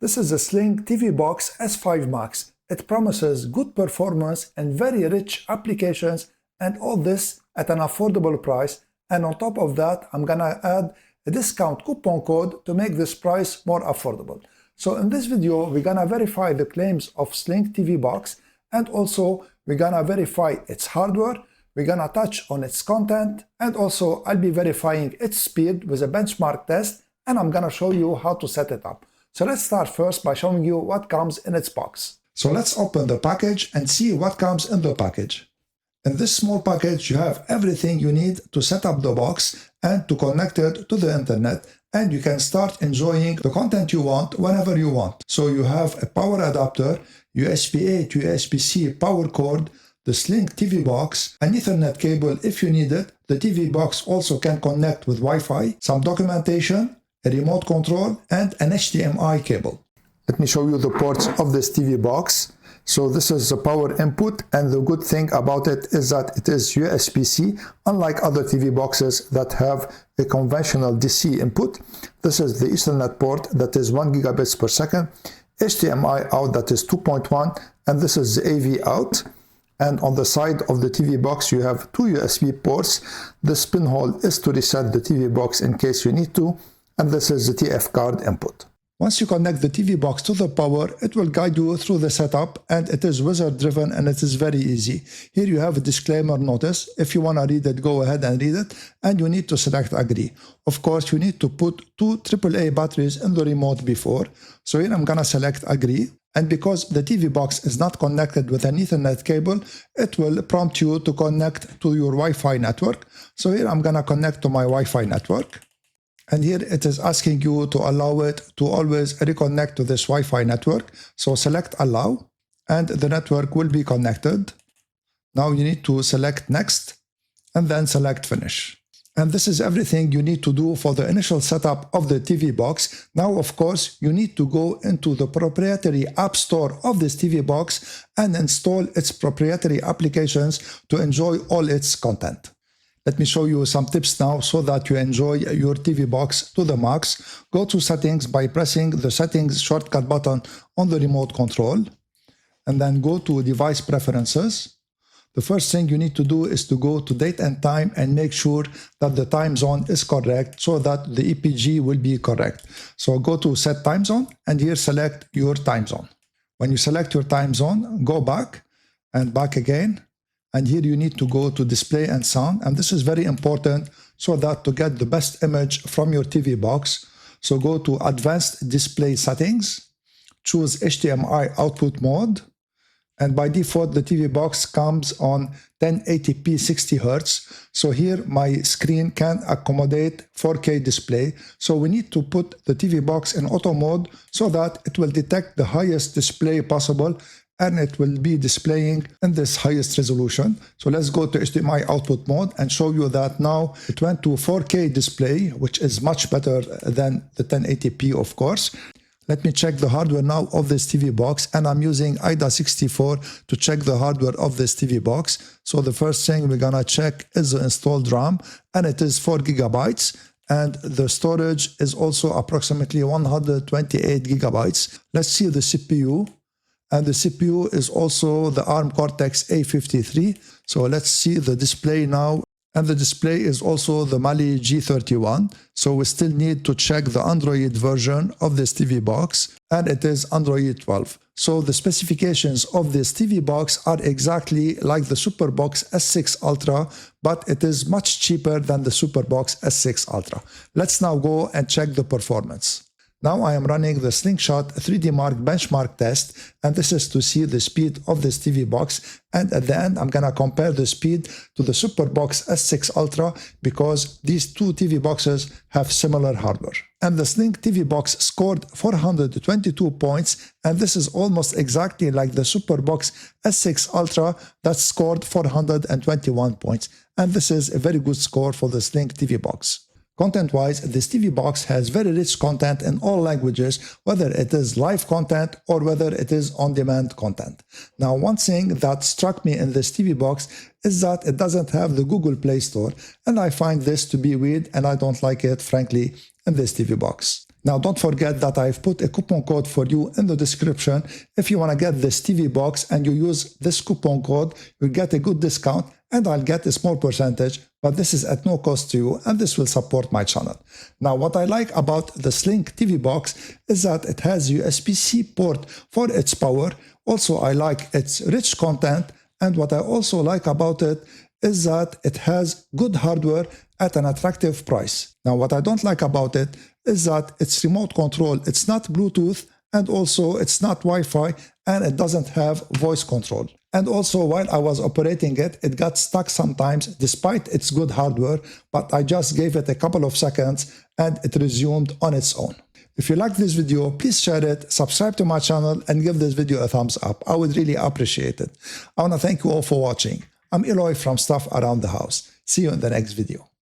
This is the Sling TV Box S5 Max. It promises good performance and very rich applications, and all this at an affordable price. And on top of that, I'm gonna add a discount coupon code to make this price more affordable. So in this video, we're gonna verify the claims of Sling TV Box, and also we're gonna verify its hardware, we're gonna touch on its content, and also I'll be verifying its speed with a benchmark test, and I'm gonna show you how to set it up. So let's start first by showing you what comes in its box. So let's open the package and see what comes in the package. In this small package, you have everything you need to set up the box and to connect it to the internet, and you can start enjoying the content you want whenever you want. So you have a power adapter, USB-A to USB-C power cord, the Sling TV box, an Ethernet cable if you need it. The TV box also can connect with Wi-Fi, some documentation, a remote control, and an HDMI cable. Let me show you the ports of this TV box. So this is the power input, and the good thing about it is that it is USB-C, unlike other TV boxes that have a conventional DC input. This is the Ethernet port that is 1 gigabits per second, HDMI out that is 2.1, and this is the AV out. And on the side of the TV box, you have two USB ports. The pinhole is to reset the TV box in case you need to, and this is the TF card input. Once you connect the TV box to the power, it will guide you through the setup, and it is wizard driven and it is very easy. Here you have a disclaimer notice. If you want to read it, go ahead and read it, and you need to select agree. Of course, you need to put two AAA batteries in the remote before. So here I'm gonna select agree. And because the TV box is not connected with an Ethernet cable, it will prompt you to connect to your Wi-Fi network. So here I'm gonna connect to my Wi-Fi network. And here it is asking you to allow it to always reconnect to this Wi-Fi network. So select allow, and the network will be connected. Now you need to select next, and then select finish. And this is everything you need to do for the initial setup of the TV box. Now, of course, you need to go into the proprietary app store of this TV box and install its proprietary applications to enjoy all its content. Let me show you some tips now so that you enjoy your TV box to the max. Go to settings by pressing the settings shortcut button on the remote control, and then go to device preferences. The first thing you need to do is to go to date and time and make sure that the time zone is correct so that the EPG will be correct. So go to set time zone, and here select your time zone. When you select your time zone, go back and back again. And here you need to go to display and sound, and this is very important so that to get the best image from your TV box. So go to advanced display settings, choose HDMI output mode, and by default the TV box comes on 1080p 60 Hz. So here my screen can accommodate 4K display. So we need to put the TV box in auto mode so that it will detect the highest display possible, and it will be displaying in this highest resolution. So let's go to HDMI output mode and show you that now it went to 4K display, which is much better than the 1080p, of course. Let me check the hardware now of this TV box, and I'm using IDA64 to check the hardware of this TV box. So the first thing we're gonna check is the installed RAM, and it is 4 gigabytes. And the storage is also approximately 128 gigabytes. Let's see the CPU. And the CPU is also the ARM Cortex-A53. So let's see the display now. And the display is also the Mali G31. So we still need to check the Android version of this TV box, and it is Android 12. So the specifications of this TV box are exactly like the Superbox S6 Ultra, but it is much cheaper than the Superbox S6 Ultra. Let's now go and check the performance. Now I am running the Slingshot 3D Mark benchmark test, and this is to see the speed of this TV box. And at the end, I'm gonna compare the speed to the Superbox S6 Ultra because these two TV boxes have similar hardware. And the Sling TV box scored 422 points, and this is almost exactly like the Superbox S6 Ultra that scored 421 points. And this is a very good score for the Sling TV box. Content-wise, this TV box has very rich content in all languages, whether it is live content or whether it is on-demand content. Now, one thing that struck me in this TV box is that it doesn't have the Google Play Store, and I find this to be weird, and I don't like it, frankly, in this TV box. Now don't forget that I've put a coupon code for you in the description. If you want to get this TV box and you use this coupon code, you'll get a good discount and I'll get a small percentage, but this is at no cost to you and this will support my channel. Now what I like about the Sling TV box is that it has USB-C port for its power. Also I like its rich content, and what I also like about it is that it has good hardware at an attractive price. Now what I don't like about it is that it's remote control, it's not Bluetooth, and also it's not Wi-Fi, and it doesn't have voice control. And also while I was operating it, it got stuck sometimes despite its good hardware, but I just gave it a couple of seconds and it resumed on its own. If you like this video, please share it, subscribe to my channel, and give this video a thumbs up. I would really appreciate it. I want to thank you all for watching. I'm Eloy from Stuff Around the House. See you in the next video.